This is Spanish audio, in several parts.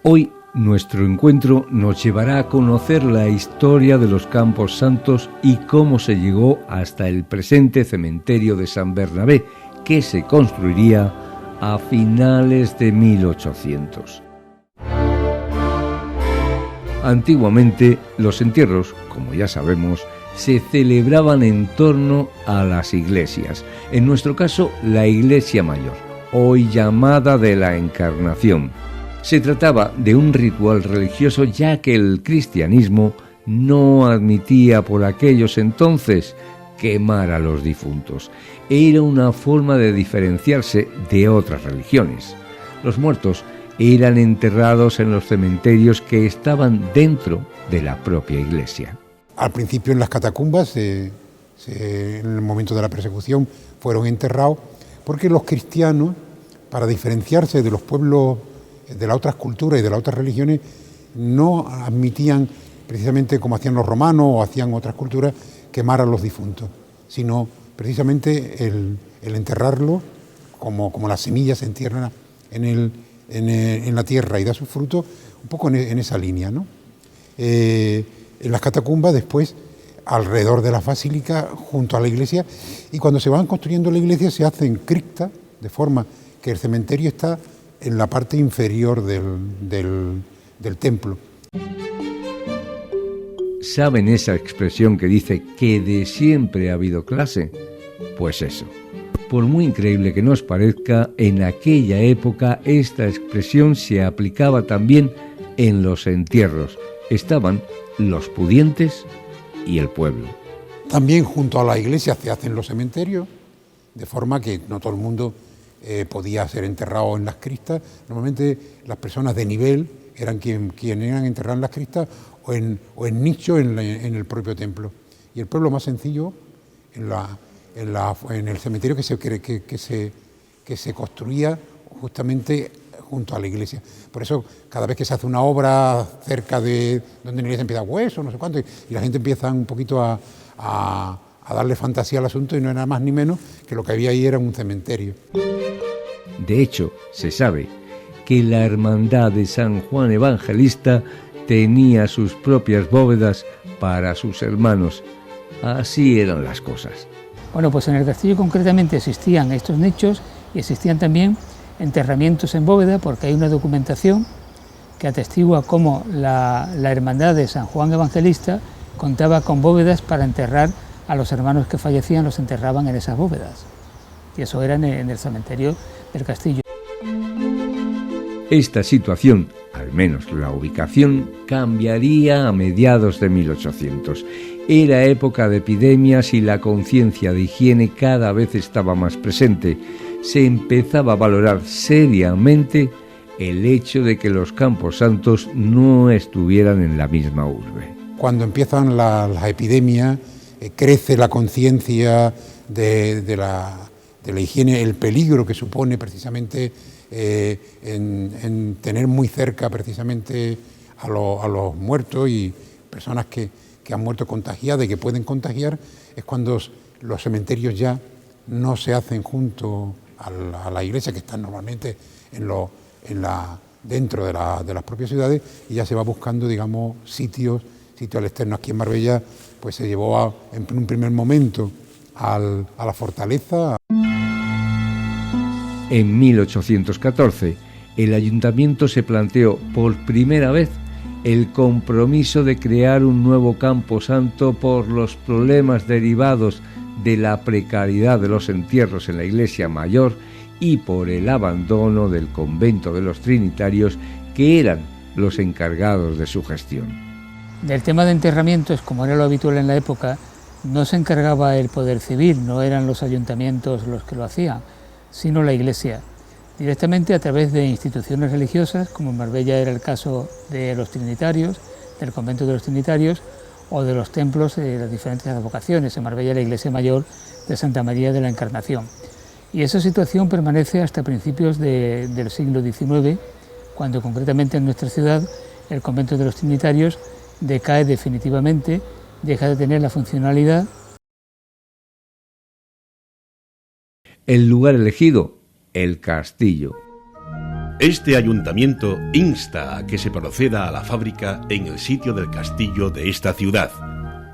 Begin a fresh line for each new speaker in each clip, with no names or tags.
Hoy nuestro encuentro nos llevará a conocer la historia de los Campos Santos y cómo se llegó hasta el presente cementerio de San Bernabé, que se construiría a finales de 1800. Antiguamente, los entierros, como ya sabemos, se celebraban en torno a las iglesias. En nuestro caso, la Iglesia Mayor, hoy llamada de la Encarnación. Se trataba de un ritual religioso, ya que el cristianismo no admitía por aquellos entonces quemar a los difuntos. Era una forma de diferenciarse de otras religiones. Los muertos eran enterrados en los cementerios que estaban dentro de la propia iglesia.
Al principio en las catacumbas, en el momento de la persecución, fueron enterrados porque los cristianos, para diferenciarse de los pueblos de las otras culturas y de las otras religiones, no admitían, precisamente como hacían los romanos o hacían otras culturas, quemar a los difuntos, sino precisamente el enterrarlo como las semillas se entierran en la tierra y da sus frutos, un poco en esa línea, ¿no? En las catacumbas, después, alrededor de las basílicas, junto a la iglesia, y cuando se van construyendo la iglesia se hacen criptas, de forma que el cementerio está en la parte inferior del templo.
¿Saben esa expresión que dice que de siempre ha habido clase? Pues eso. Por muy increíble que nos parezca, en aquella época esta expresión se aplicaba también en los entierros. Estaban los pudientes y el pueblo.
También junto a la iglesia se hacen los cementerios, de forma que no todo el mundo podía ser enterrado en las cristas. Normalmente las personas de nivel eran quienes eran enterradas en las cristas o en nicho en el propio templo. Y el pueblo más sencillo en el cementerio que se construía justamente junto a la iglesia. Por eso, cada vez que se hace una obra cerca de donde la iglesia empieza hueso, no sé cuánto, y la gente empieza un poquito a darle fantasía al asunto, y no era nada más ni menos que lo que había ahí era un cementerio.
De hecho, se sabe que la hermandad de San Juan Evangelista tenía sus propias bóvedas para sus hermanos. Así eran las cosas.
Bueno, pues en el castillo concretamente existían estos nichos y existían también enterramientos en bóveda, porque hay una documentación que atestigua cómo la hermandad de San Juan Evangelista contaba con bóvedas para enterrar a los hermanos que fallecían, los enterraban en esas bóvedas. Y eso era en el cementerio del castillo.
Esta situación, al menos la ubicación, cambiaría a mediados de 1800. Era época de epidemias y la conciencia de higiene cada vez estaba más presente. Se empezaba a valorar seriamente el hecho de que los Campos Santos no estuvieran en la misma urbe.
Cuando empiezan las epidemias, crece la conciencia de la higiene, el peligro que supone precisamente en tener muy cerca precisamente a los muertos y personas que han muerto contagiadas y que pueden contagiar. Es cuando los cementerios ya no se hacen junto a la iglesia, que están normalmente dentro de las propias ciudades, y ya se va buscando, digamos, sitios al externo. Aquí en Marbella pues se llevó en un primer momento a la fortaleza.
En 1814, el ayuntamiento se planteó por primera vez el compromiso de crear un nuevo camposanto por los problemas derivados de la precariedad de los entierros en la iglesia mayor y por el abandono del convento de los trinitarios, que eran los encargados de su gestión.
Del tema de enterramientos, como era lo habitual en la época, no se encargaba el poder civil, no eran los ayuntamientos los que lo hacían, sino la iglesia, directamente a través de instituciones religiosas, como en Marbella era el caso de los trinitarios, del convento de los trinitarios, o de los templos de las diferentes advocaciones, en Marbella la iglesia mayor de Santa María de la Encarnación. Y esa situación permanece hasta principios del siglo XIX, cuando concretamente en nuestra ciudad el convento de los trinitarios decae definitivamente, deja de tener la funcionalidad.
El lugar elegido, el castillo.
Este ayuntamiento insta a que se proceda a la fábrica en el sitio del castillo de esta ciudad,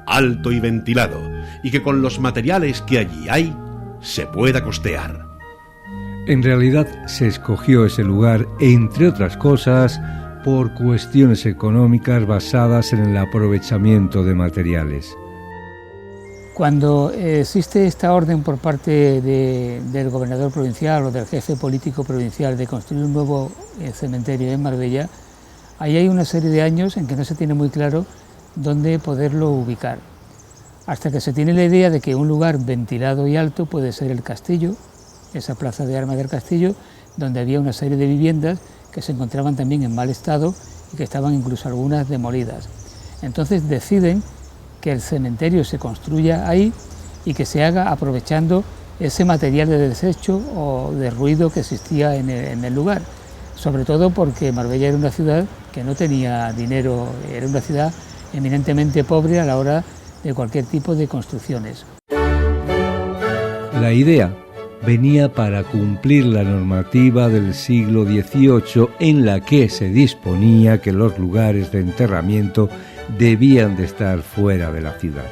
alto y ventilado, y que con los materiales que allí hay se pueda costear.
En realidad se escogió ese lugar, entre otras cosas, por cuestiones económicas basadas en el aprovechamiento de materiales.
Cuando existe esta orden por parte del gobernador provincial o del jefe político provincial de construir un nuevo cementerio en Marbella, ahí hay una serie de años en que no se tiene muy claro dónde poderlo ubicar, hasta que se tiene la idea de que un lugar ventilado y alto puede ser el castillo, esa plaza de armas del castillo, donde había una serie de viviendas que se encontraban también en mal estado y que estaban incluso algunas demolidas. Entonces deciden que el cementerio se construya ahí y que se haga aprovechando ese material de desecho o de ruido que existía en el lugar, sobre todo porque Marbella era una ciudad que no tenía dinero, era una ciudad eminentemente pobre a la hora de cualquier tipo de construcciones.
La idea venía para cumplir la normativa del siglo XVIII en la que se disponía que los lugares de enterramiento debían de estar fuera de la ciudad.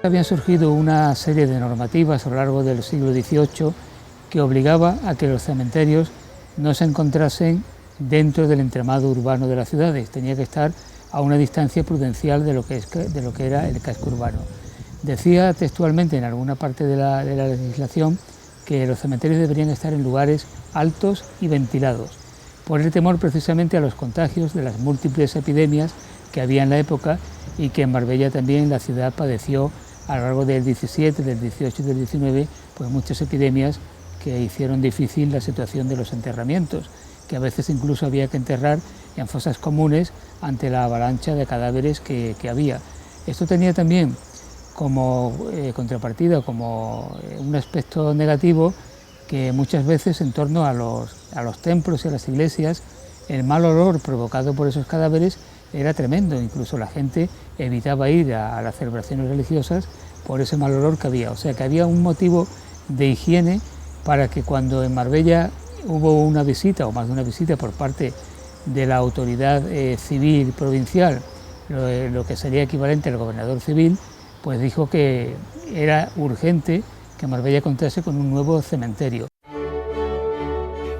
Habían surgido una serie de normativas a lo largo del siglo XVIII que obligaba a que los cementerios no se encontrasen dentro del entramado urbano de las ciudades, tenía que estar a una distancia prudencial de lo que era el casco urbano. Decía textualmente en alguna parte de la legislación que los cementerios deberían estar en lugares altos y ventilados, por el temor precisamente a los contagios de las múltiples epidemias que había en la época y que en Marbella también la ciudad padeció a lo largo del 17, del 18 y del 19, pues muchas epidemias que hicieron difícil la situación de los enterramientos, que a veces incluso había que enterrar en fosas comunes ante la avalancha de cadáveres que había. Esto tenía también como contrapartida, como un aspecto negativo, que muchas veces en torno a los templos y a las iglesias el mal olor provocado por esos cadáveres era tremendo, incluso la gente evitaba ir a las celebraciones religiosas por ese mal olor que había, o sea que había un motivo de higiene para que cuando en Marbella hubo una visita o más de una visita por parte de la autoridad civil provincial, lo que sería equivalente al gobernador civil, pues dijo que era urgente que Marbella contase con un nuevo cementerio.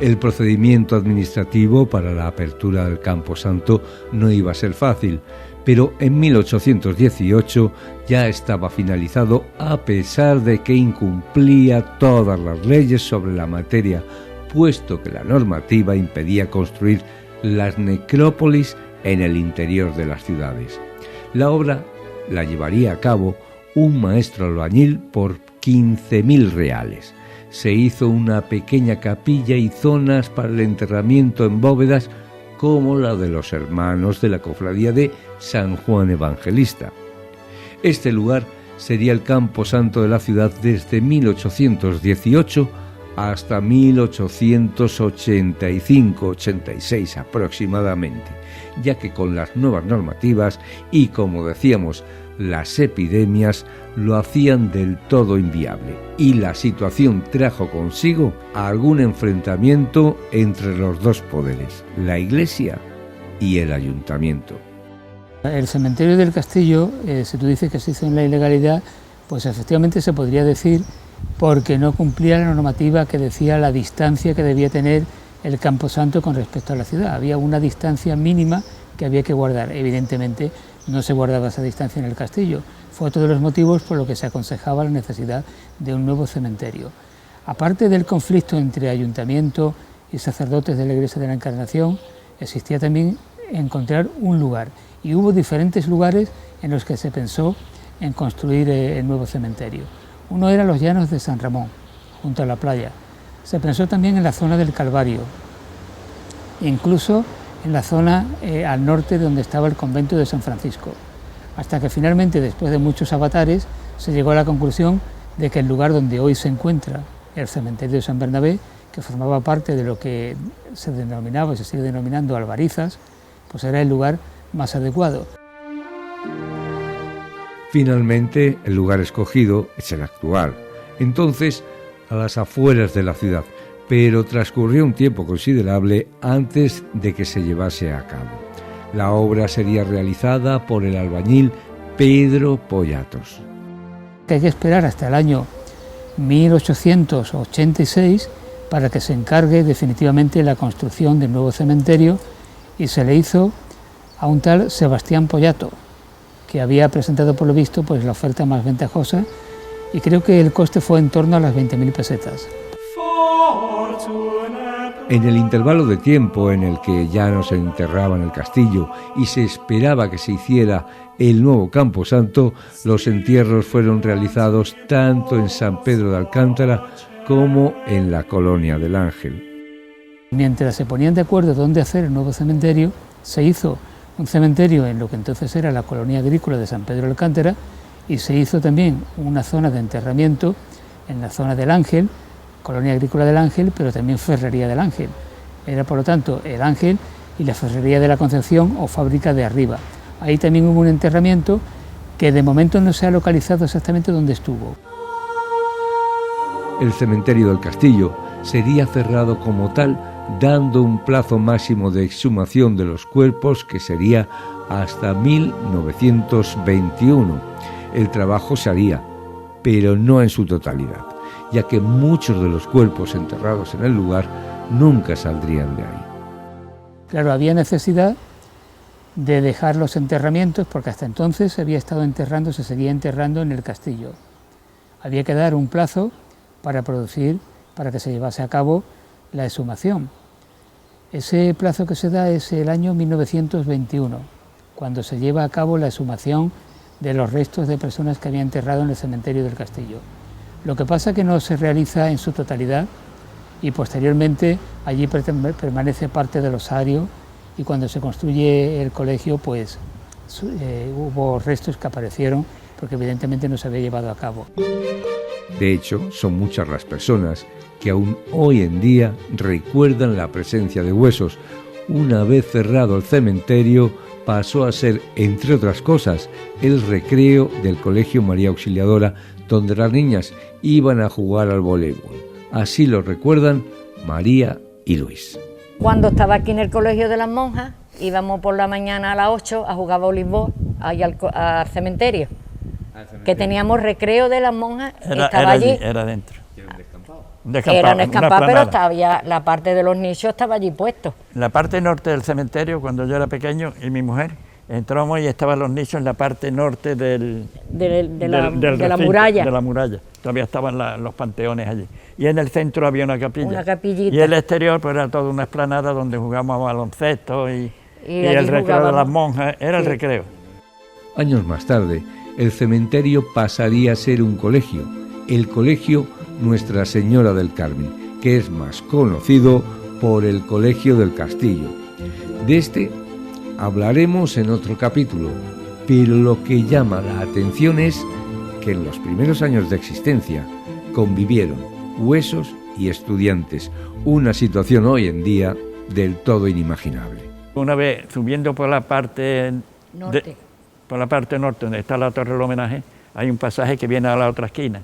El procedimiento administrativo para la apertura del Camposanto no iba a ser fácil, pero en 1818 ya estaba finalizado a pesar de que incumplía todas las leyes sobre la materia, puesto que la normativa impedía construir las necrópolis en el interior de las ciudades. La obra la llevaría a cabo un maestro albañil por 15.000 reales. Se hizo una pequeña capilla y zonas para el enterramiento en bóvedas como la de los hermanos de la cofradía de San Juan Evangelista. Este lugar sería el camposanto de la ciudad desde 1818 hasta 1885-86 aproximadamente, ya que con las nuevas normativas y, como decíamos, las epidemias lo hacían del todo inviable, y la situación trajo consigo algún enfrentamiento entre los dos poderes, la Iglesia y el Ayuntamiento.
El cementerio del Castillo, si tú dices que se hizo en la ilegalidad, pues efectivamente se podría decir porque no cumplía la normativa que decía la distancia que debía tener el camposanto con respecto a la ciudad. Había una distancia mínima que había que guardar. Evidentemente no se guardaba esa distancia en el castillo. Fue otro de los motivos por los que se aconsejaba la necesidad de un nuevo cementerio. Aparte del conflicto entre ayuntamiento y sacerdotes de la Iglesia de la Encarnación, existía también encontrar un lugar, y hubo diferentes lugares en los que se pensó en construir el nuevo cementerio. Uno era los Llanos de San Ramón, junto a la playa. Se pensó también en la zona del Calvario, incluso en la zona al norte donde estaba el convento de San Francisco, hasta que finalmente, después de muchos avatares, se llegó a la conclusión de que el lugar donde hoy se encuentra el cementerio de San Bernabé, que formaba parte de lo que se denominaba y se sigue denominando Albarizas, pues era el lugar más adecuado.
Finalmente, el lugar escogido es el actual, entonces a las afueras de la ciudad, pero transcurrió un tiempo considerable antes de que se llevase a cabo. La obra sería realizada por el albañil Pedro Pollatos.
Hay que esperar hasta el año 1886 para que se encargue definitivamente la construcción del nuevo cementerio, y se le hizo a un tal Sebastián Pollato, que había presentado por lo visto pues la oferta más ventajosa, y creo que el coste fue en torno a las 20.000 pesetas.
En el intervalo de tiempo en el que ya no se enterraba en el castillo y se esperaba que se hiciera el nuevo camposanto, los entierros fueron realizados tanto en San Pedro de Alcántara como en la Colonia del Ángel.
Mientras se ponían de acuerdo dónde hacer el nuevo cementerio, se hizo un cementerio en lo que entonces era la colonia agrícola de San Pedro de Alcántara, y se hizo también una zona de enterramiento en la zona del Ángel, colonia agrícola del Ángel, pero también ferrería del Ángel. Era por lo tanto el Ángel y la ferrería de la Concepción o fábrica de arriba. Ahí también hubo un enterramiento que de momento no se ha localizado exactamente dónde estuvo.
El cementerio del castillo sería cerrado como tal, dando un plazo máximo de exhumación de los cuerpos que sería hasta 1921. El trabajo se haría, pero no en su totalidad, ya que muchos de los cuerpos enterrados en el lugar nunca saldrían de ahí.
Claro, había necesidad de dejar los enterramientos, porque hasta entonces se había estado enterrando, se seguía enterrando en el castillo. Había que dar un plazo para producir, para que se llevase a cabo la exhumación. Ese plazo que se da es el año 1921, cuando se lleva a cabo la exhumación de los restos de personas que había enterrado en el cementerio del castillo. Lo que pasa es que no se realiza en su totalidad, y posteriormente allí permanece parte del osario, y cuando se construye el colegio pues hubo restos que aparecieron porque evidentemente no se había llevado a cabo.
De hecho, son muchas las personas que aún hoy en día recuerdan la presencia de huesos. Una vez cerrado el cementerio, pasó a ser, entre otras cosas, el recreo del Colegio María Auxiliadora, donde las niñas iban a jugar al voleibol. Así lo recuerdan María y Luis.
Cuando estaba aquí en el Colegio de las Monjas, íbamos por la mañana a las 8 a jugar voleibol ahí al cementerio, que teníamos recreo de las monjas, estaba allí.
Era dentro.
Era un descampado, pero estaba ya, la parte de los nichos estaba allí puesto.
En la parte norte del cementerio, cuando yo era pequeño y mi mujer, entramos y estaban los nichos en la parte norte de la muralla. De la muralla. Todavía estaban los panteones allí. Y en el centro había una capilla.
Una capillita.
Y el exterior pues era toda una explanada donde jugábamos baloncesto y el recreo de las monjas. Era el recreo.
Años más tarde, el cementerio pasaría a ser un colegio, el Colegio Nuestra Señora del Carmen, que es más conocido por el Colegio del Castillo. De este hablaremos en otro capítulo, pero lo que llama la atención es que en los primeros años de existencia convivieron huesos y estudiantes, una situación hoy en día del todo inimaginable.
Una vez subiendo por la parte norte, donde está la Torre del Homenaje, hay un pasaje que viene a la otra esquina.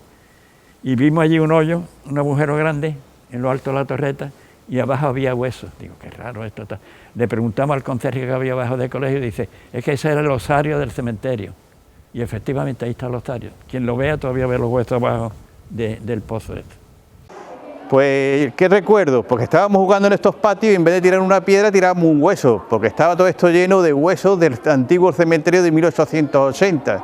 Y vimos allí un hoyo, un agujero grande, en lo alto de la torreta, y abajo había huesos. Digo, qué raro esto está. Le preguntamos al conserje que había abajo del colegio y dice, es que ese era el osario del cementerio. Y efectivamente ahí está el osario. Quien lo vea todavía ve los huesos abajo del pozo.
Pues, ¿qué recuerdo? Porque estábamos jugando en estos patios y en vez de tirar una piedra tirábamos un hueso, porque estaba todo esto lleno de huesos del antiguo cementerio de 1880.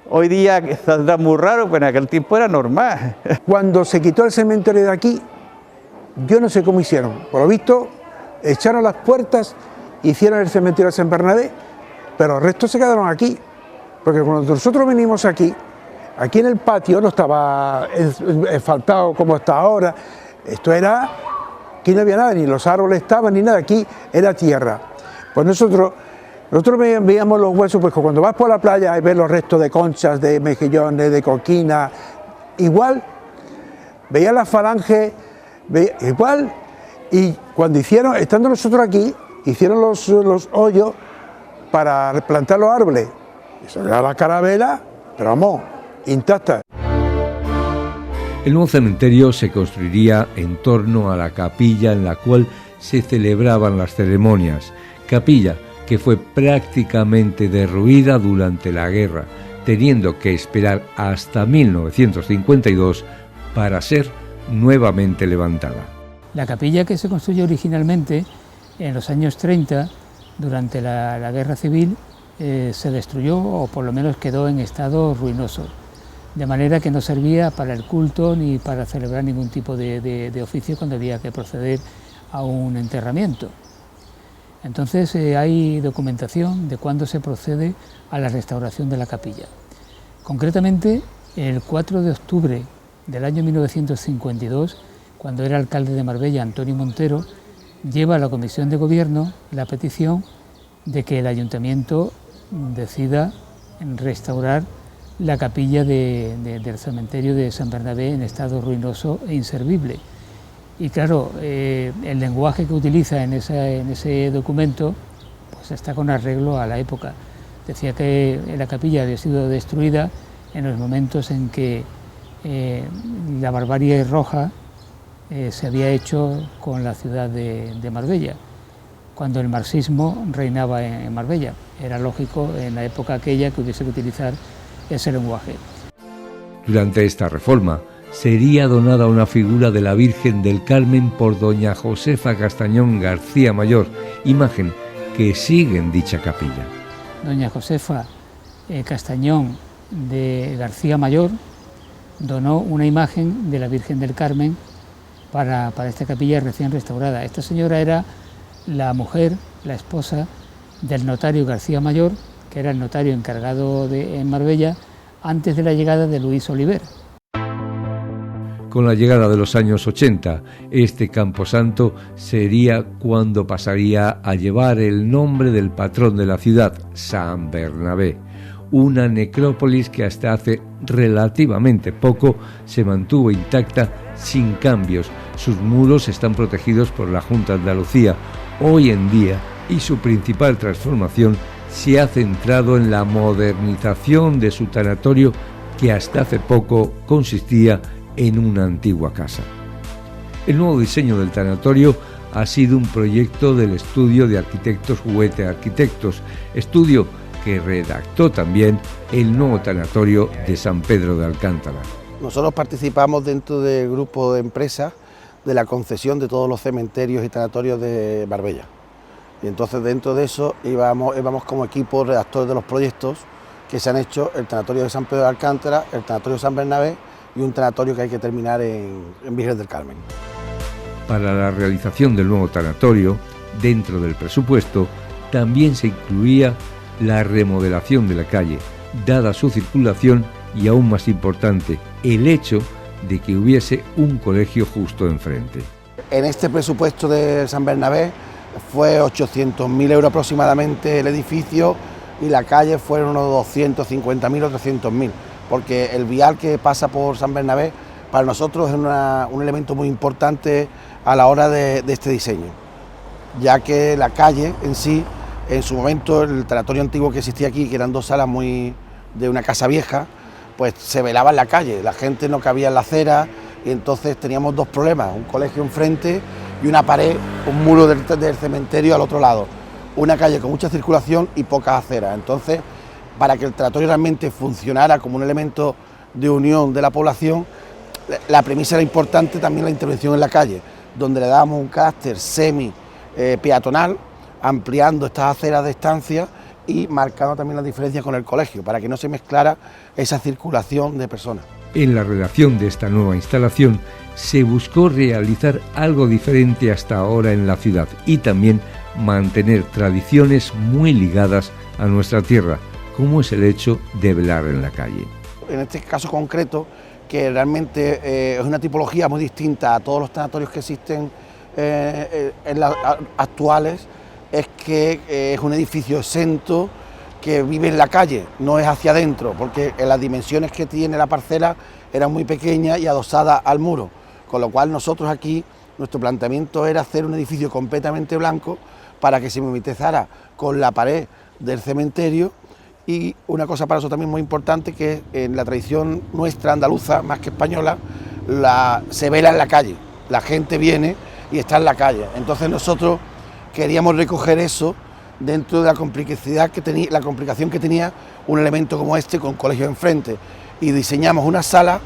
Hoy día está muy raro, pero en aquel tiempo era normal.
Cuando se quitó el cementerio de aquí, yo no sé cómo hicieron. Por lo visto, echaron las puertas, hicieron el cementerio de San Bernabé, pero los restos se quedaron aquí. Porque cuando nosotros venimos aquí en el patio no estaba asfaltado como está ahora. Esto era, aquí no había nada, ni los árboles estaban, ni nada, aquí era tierra. Pues nosotros veíamos los huesos, pues cuando vas por la playa y ves los restos de conchas, de mejillones, de coquina, igual, veías la falange, igual, y cuando hicieron, estando nosotros aquí, hicieron los hoyos para plantar los árboles. Eso era la carabela, pero vamos, intacta.
El nuevo cementerio se construiría en torno a la capilla en la cual se celebraban las ceremonias, capilla que fue prácticamente derruida durante la guerra, teniendo que esperar hasta 1952 para ser nuevamente levantada.
La capilla, que se construyó originalmente en los años 30, durante la guerra civil, se destruyó o por lo menos quedó en estado ruinoso, de manera que no servía para el culto ni para celebrar ningún tipo de oficio cuando había que proceder a un enterramiento. Entonces hay documentación de cuándo se procede a la restauración de la capilla. Concretamente, el 4 de octubre del año 1952, cuando era alcalde de Marbella, Antonio Montero, lleva a la Comisión de Gobierno la petición de que el Ayuntamiento decida restaurar la capilla del cementerio de San Bernabé en estado ruinoso e inservible. Y claro, el lenguaje que utiliza en ese documento pues está con arreglo a la época. Decía que la capilla había sido destruida en los momentos en que la barbarie roja se había hecho con la ciudad de Marbella, cuando el marxismo reinaba en Marbella. Era lógico en la época aquella que hubiese que utilizar ese lenguaje.
Durante esta reforma sería donada una figura de la Virgen del Carmen por doña Josefa Castañón García Mayor, imagen que sigue en dicha capilla.
Doña Josefa Castañón de García Mayor donó una imagen de la Virgen del Carmen para esta capilla recién restaurada. Esta señora era la mujer, la esposa del notario García Mayor, que era el notario encargado en Marbella antes de la llegada de Luis Oliver.
Con la llegada de los años 80, este camposanto sería cuando pasaría a llevar el nombre del patrón de la ciudad, San Bernabé, una necrópolis que hasta hace relativamente poco se mantuvo intacta sin cambios. Sus muros están protegidos por la Junta de Andalucía hoy en día y su principal transformación se ha centrado en la modernización de su tanatorio, que hasta hace poco consistía en una antigua casa. El nuevo diseño del tanatorio ha sido un proyecto del estudio de arquitectos Huete Arquitectos, estudio que redactó también el nuevo tanatorio de San Pedro de Alcántara.
Nosotros participamos dentro del grupo de empresas de la concesión de todos los cementerios y tanatorios de Marbella. Y entonces dentro de eso íbamos como equipo redactor de los proyectos que se han hecho: el tanatorio de San Pedro de Alcántara, el tanatorio de San Bernabé y un tanatorio que hay que terminar en Virgen del Carmen.
Para la realización del nuevo tanatorio, dentro del presupuesto, también se incluía la remodelación de la calle, dada su circulación y, aún más importante, el hecho de que hubiese un colegio justo enfrente.
En este presupuesto de San Bernabé fue 800.000 euros aproximadamente el edificio, y la calle fueron unos 250.000 o 300.000, porque el vial que pasa por San Bernabé para nosotros es un elemento muy importante a la hora de este diseño, ya que la calle en sí, en su momento, el tanatorio antiguo que existía aquí, que eran dos salas de una casa vieja, pues se velaba en la calle, la gente no cabía en la acera, y entonces teníamos dos problemas: un colegio enfrente y una pared, un muro del cementerio al otro lado, una calle con mucha circulación y pocas aceras. Entonces, para que el tanatorio realmente funcionara como un elemento de unión de la población, la premisa era importante también la intervención en la calle, donde le dábamos un carácter semi-peatonal, ampliando estas aceras de estancia y marcando también la diferencia con el colegio, para que no se mezclara esa circulación de personas.
En la redacción de esta nueva instalación se buscó realizar algo diferente hasta ahora en la ciudad y también mantener tradiciones muy ligadas a nuestra tierra, como es el hecho de velar en la calle.
En este caso concreto, que realmente es una tipología muy distinta a todos los tanatorios que existen en las actuales, es que es un edificio exento que vive en la calle, no es hacia adentro, porque en las dimensiones que tiene la parcela eran muy pequeñas y adosadas al muro, con lo cual nosotros aquí, nuestro planteamiento era hacer un edificio completamente blanco para que se mimetizara con la pared del cementerio. Y una cosa para eso también muy importante, que en la tradición nuestra andaluza, más que española, se vela en la calle, la gente viene y está en la calle. Entonces nosotros queríamos recoger eso dentro de la complicación que tenía un elemento como este con colegio enfrente, y diseñamos una sala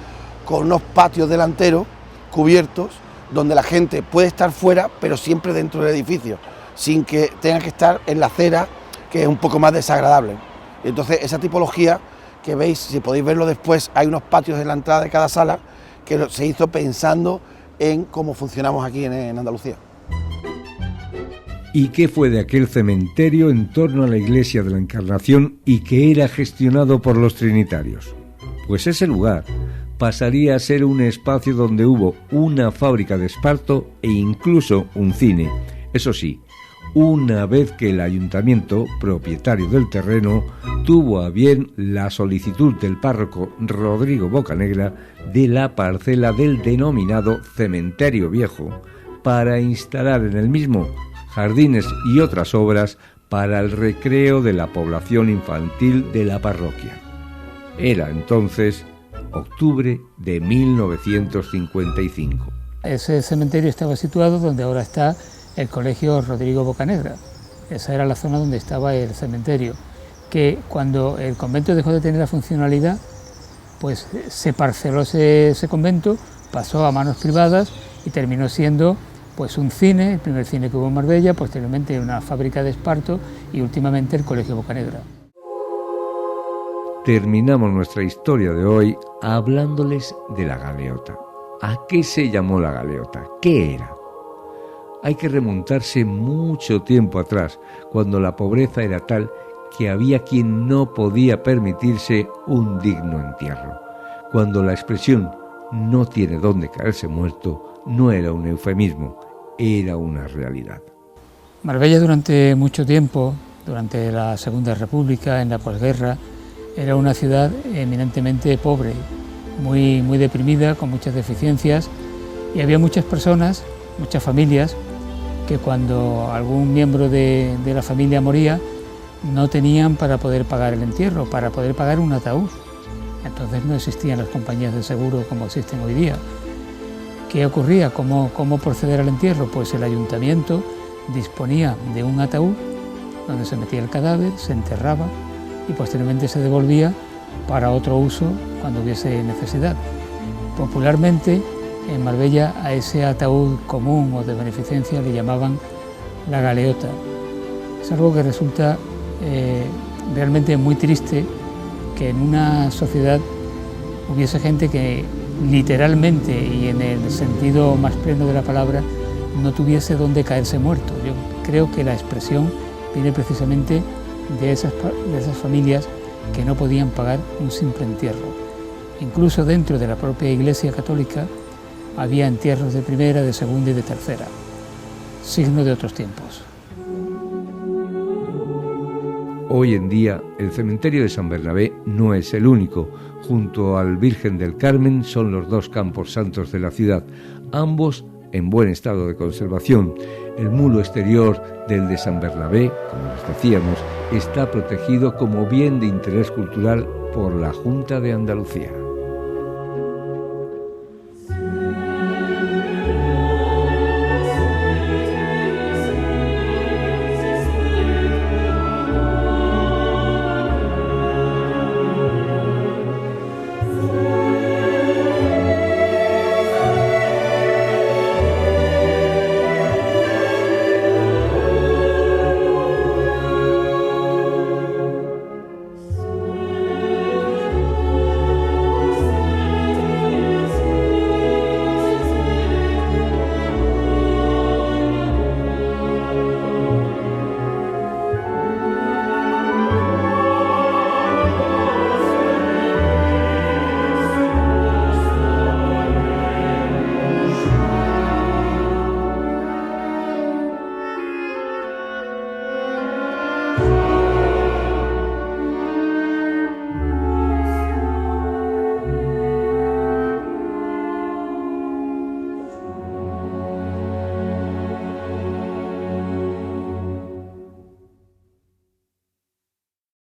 con unos patios delanteros cubiertos donde la gente puede estar fuera pero siempre dentro del edificio, sin que tenga que estar en la acera, que es un poco más desagradable. Entonces esa tipología que veis, si podéis verlo después, hay unos patios en la entrada de cada sala que se hizo pensando en cómo funcionamos aquí en Andalucía.
¿Y qué fue de aquel cementerio en torno a la iglesia de la Encarnación y que era gestionado por los trinitarios? Pues ese lugar pasaría a ser un espacio donde hubo una fábrica de esparto e incluso un cine. Eso sí, una vez que el ayuntamiento, propietario del terreno, tuvo a bien la solicitud del párroco Rodrigo Bocanegra de la parcela del denominado Cementerio Viejo para instalar en el mismo jardines y otras obras para el recreo de la población infantil de la parroquia. Era entonces octubre de 1955.
Ese cementerio estaba situado donde ahora está el colegio Rodrigo Bocanegra. Esa era la zona donde estaba el cementerio, que cuando el convento dejó de tener la funcionalidad, pues se parceló ese convento, pasó a manos privadas y terminó siendo pues un cine, el primer cine que hubo en Marbella, posteriormente una fábrica de esparto y últimamente el colegio Bocanegra.
Terminamos nuestra historia de hoy hablándoles de la galeota. ¿A qué se llamó la galeota? ¿Qué era? Hay que remontarse mucho tiempo atrás, cuando la pobreza era tal que había quien no podía permitirse un digno entierro. Cuando la expresión no tiene dónde caerse muerto no era un eufemismo, era una realidad.
Marbella durante mucho tiempo, durante la Segunda República, en la posguerra, era una ciudad eminentemente pobre, muy deprimida, con muchas deficiencias, y había muchas personas, muchas familias, que cuando algún miembro de la familia moría, no tenían para poder pagar el entierro, para poder pagar un ataúd. Entonces no existían las compañías de seguro como existen hoy día. ¿Qué ocurría? ¿Cómo proceder al entierro? Pues el ayuntamiento disponía de un ataúd donde se metía el cadáver, se enterraba y posteriormente se devolvía para otro uso cuando hubiese necesidad. Popularmente, en Marbella a ese ataúd común o de beneficencia le llamaban la galeota. Es algo que resulta realmente muy triste que en una sociedad hubiese gente que literalmente y en el sentido más pleno de la palabra no tuviese dónde caerse muerto. Yo creo que la expresión viene precisamente de esas familias que no podían pagar un simple entierro. Incluso dentro de la propia Iglesia Católica había entierros de primera, de segunda y de tercera, signo de otros tiempos.
Hoy en día, el cementerio de San Bernabé no es el único. Junto al Virgen del Carmen son los dos campos santos de la ciudad, ambos en buen estado de conservación. El muro exterior del de San Bernabé, como les decíamos, está protegido como bien de interés cultural por la Junta de Andalucía.